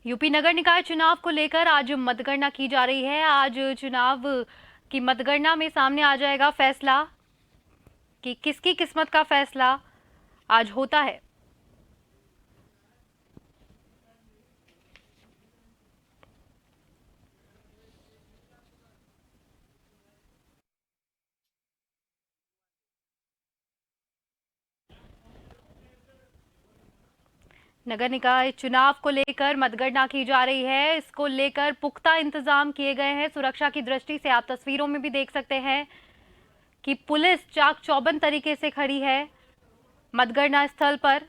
UP नगर निकाय चुनाव को लेकर आज मतगणना की जा रही है। आज चुनाव की मतगणना में सामने आ जाएगा फैसला कि किसकी किस्मत का फैसला आज होता है। नगर निकाय चुनाव को लेकर मतगणना की जा रही है। इसको लेकर पुख्ता इंतजाम किए गए हैं। सुरक्षा की दृष्टि से आप तस्वीरों में भी देख सकते हैं कि पुलिस चाक चौबंद तरीके से खड़ी है मतगणना स्थल पर।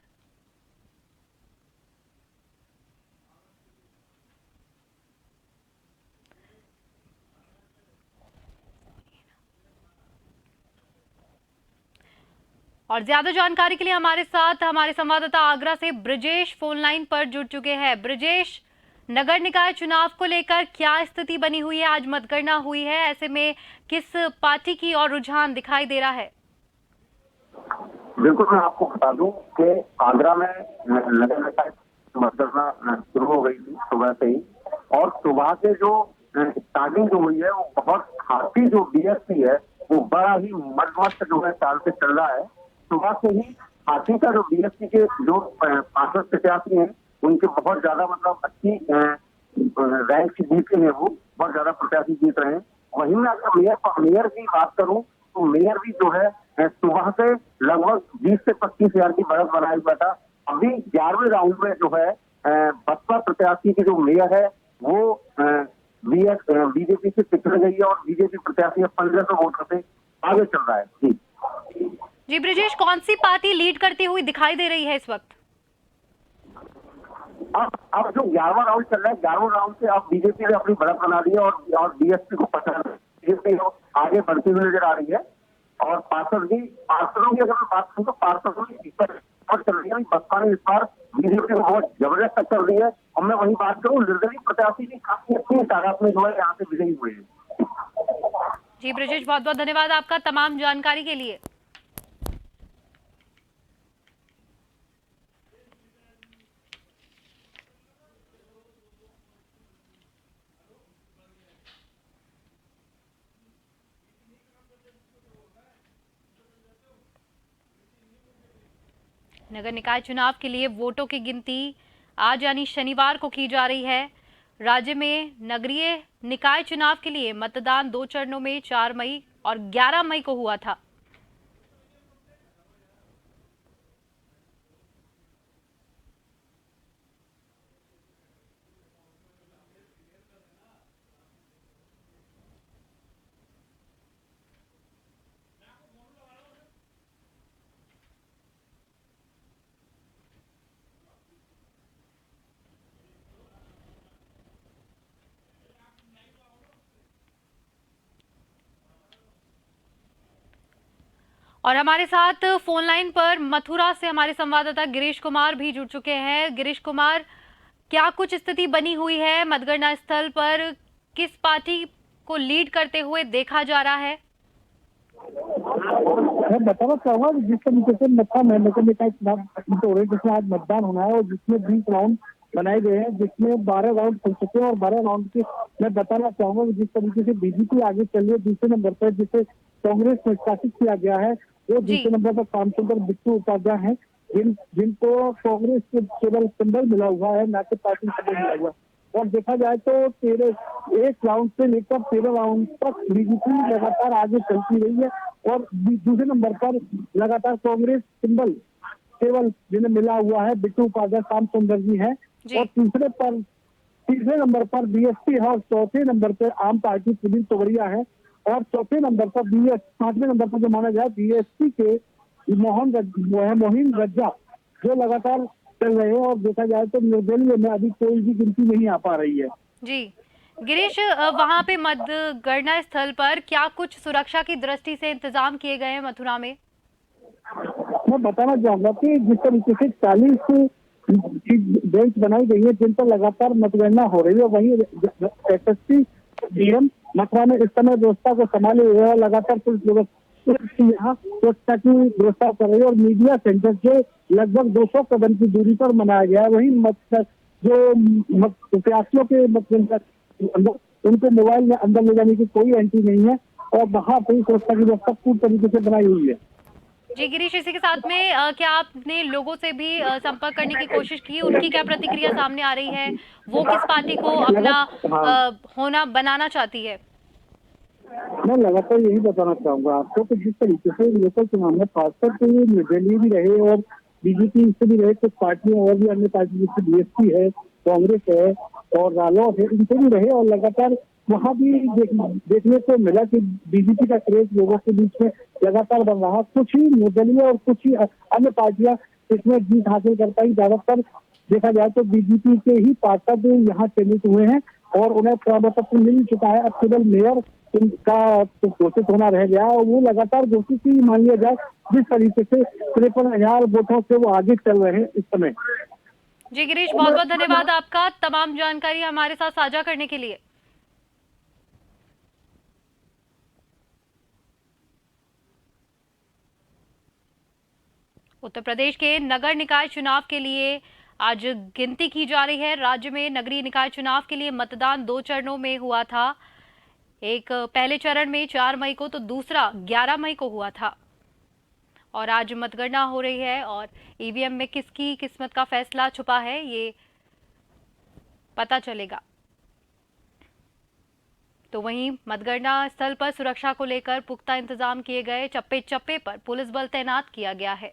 और ज्यादा जानकारी के लिए हमारे साथ हमारे संवाददाता आगरा से ब्रजेश फोन लाइन पर जुड़ चुके हैं। ब्रजेश, नगर निकाय चुनाव को लेकर क्या स्थिति बनी हुई है? आज मतगणना हुई है, ऐसे में किस पार्टी की और रुझान दिखाई दे रहा है? बिल्कुल, मैं आपको बता दूं कि आगरा में नगर निकाय मतगणना शुरू हो गई थी सुबह से ही। और सुबह से जो स्टार्टिंग जो हुई है वो बहुत खासी जो बीएसपी है वो बड़ा ही मस्त जो है चाल से चल रहा है। सुबह से ही हाथी का जो बीएसपी के जो पार्षद प्रत्याशी हैं उनके बहुत ज्यादा मतलब अच्छी रैंक से जीते हैं, वो बहुत ज्यादा प्रत्याशी जीत रहे हैं। वहीं मैं अगर मेयर की बात करूं तो मेयर भी जो है सुबह से लगभग 20 से 25 हजार की बढ़त बनाया हुआ था। अभी 11वें राउंड में जो है बसपा प्रत्याशी की जो मेयर है वो बीजेपी से पिछड़ गई है और बीजेपी प्रत्याशी 1500 वोटों से आगे चल रहा है। जी ब्रजेश, कौन सी पार्टी लीड करती हुई दिखाई दे रही है इस वक्त? अब जो 11वां राउंड चल रहा है, 11वें राउंड से अब बीजेपी ने अपनी बढ़त बना दी है और बीएसपी को पकड़ बीजेपी आगे बढ़ती हुई नजर आ रही है। और पार्षदों की अगर मैं बात करूं तो पार्षदों की बहुत चल रही है। बसपा ने इस बार बीजेपी को बहुत जबरदस्त टक्कर दी है। और मैं वही बात करूं, निर्दलीय प्रत्याशी भी काफी अच्छी तादाद में जो है यहाँ से विजयी हुए हैं। जी ब्रजेश, बहुत बहुत धन्यवाद आपका तमाम जानकारी के लिए। नगर निकाय चुनाव के लिए वोटों की गिनती आज यानी शनिवार को की जा रही है। राज्य में नगरीय निकाय चुनाव के लिए मतदान 2 चरणों में 4 मई और 11 मई को हुआ था। और हमारे साथ फोन लाइन पर मथुरा से हमारे संवाददाता गिरीश कुमार भी जुड़ चुके हैं। गिरीश कुमार, क्या कुछ स्थिति बनी हुई है मतगणना स्थल पर? किस पार्टी को लीड करते हुए देखा जा रहा है? मैं बताना चाहूंगा जिस तरीके से नगर निकाय चुनाव हो रहे जिसमें आज मतदान होना है और जिसमें 20 राउंड बनाए गए हैं, जिसमें 12 राउंड खुल चुके हैं और 12 राउंड के मैं बताना चाहूंगा कि जिस तरीके से बीजेपी आगे चल रही है दूसरे नंबर पर, जिसे कांग्रेस निष्कासित किया गया है, वो दूसरे नंबर पर कामचंद्र बिट्टू उपाध्याय है, जिनको कांग्रेस के केवल सिंबल मिला हुआ है, ना कि पार्टी सिंबल मिला हुआ है। और देखा जाए तो 1 राउंड से लेकर 13 राउंड तक बीजेपी लगातार आगे चलती रही है और दूसरे नंबर पर लगातार कांग्रेस सिंबल केवल जिन्हें मिला हुआ है बिट्टू उपाध्याय कामचंद्र जी है। और तीसरे नंबर पर बीएसपी है और चौथे नंबर पर आम पार्टी पुनीत तोवड़िया है और चौथे नंबर पर 5वें नंबर पर जो माना जाए बीएसपी के मोहिन रज्जा जो लगातार चल रहे हैं। और देखा जाए तो निर्दलीय में अभी कोई भी गिनती नहीं आ पा रही है। जी गिरीश, वहां पे मतगणना स्थल पर क्या कुछ सुरक्षा की दृष्टि से इंतजाम किए गए हैं मथुरा में? मैं बताना चाहूंगा कि जिस तरीके से 40 बेंच बनाई गई है जिन पर लगातार मतगणना हो रही है, वहीं एसएसपी डीएम मथुरा में इस समय व्यवस्था को संभाले हुए है। लगातार पुलिस यहाँ सुरक्षा की व्यवस्था कर रही है और मीडिया सेंटर जो लगभग 200 कदम की दूरी पर बनाया गया है, वही जो प्रत्याशियों के अंदर उनको मोबाइल में अंदर ले जाने की कोई एंट्री नहीं है और वहाँ पूरी सुरक्षा की व्यवस्था पूरी तरीके से बनाई हुई है। जी गिरीश, इसी के साथ में क्या आपने लोगों से भी संपर्क करने की कोशिश की? उनकी क्या प्रतिक्रिया सामने आ रही है? वो किस पार्टी को अपना हाँ, होना बनाना चाहती है? मैं लगातार यही बताना चाहूंगा आपको कि जिस तरीके से लोकल चुनाव में खासकर तो ये निर्दलीय भी रहे और बीजेपी से भी रहे, कुछ पार्टियां और भी अन्य पार्टी जैसे बीएसपी है, कांग्रेस है और रालोद है, इनसे भी रहे और लगातार वहां भी देखने को मिला कि बीजेपी का क्रेज लोगों के बीच में लगातार बढ़ रहा। कुछ ही निर्दलीय और कुछ ही अन्य पार्टियां इसमें जीत हासिल कर पाई। ज्यादातर देखा जाए तो बीजेपी के ही पार्षद यहाँ चयनित हुए हैं और उन्हें प्रमाण मिल चुका है। अब केवल मेयर इनका तो घोषित होना रह गया और वो लगातार घोषित ही मान लिया जाए जिस तरीके से 53,000 वोटों से वो आगे चल रहे हैं इस समय। जी गिरीश, बहुत बहुत धन्यवाद आपका तमाम जानकारी हमारे साथ साझा करने के लिए। उत्तर प्रदेश के नगर निकाय चुनाव के लिए आज गिनती की जा रही है। राज्य में नगरीय निकाय चुनाव के लिए मतदान 2 चरणों में हुआ था। एक पहले चरण में 4 मई को तो दूसरा 11 मई को हुआ था और आज मतगणना हो रही है और ईवीएम में किसकी किस्मत का फैसला छुपा है ये पता चलेगा। तो वहीं मतगणना स्थल पर सुरक्षा को लेकर पुख्ता इंतजाम किए गए। चप्पे चप्पे पर पुलिस बल तैनात किया गया है।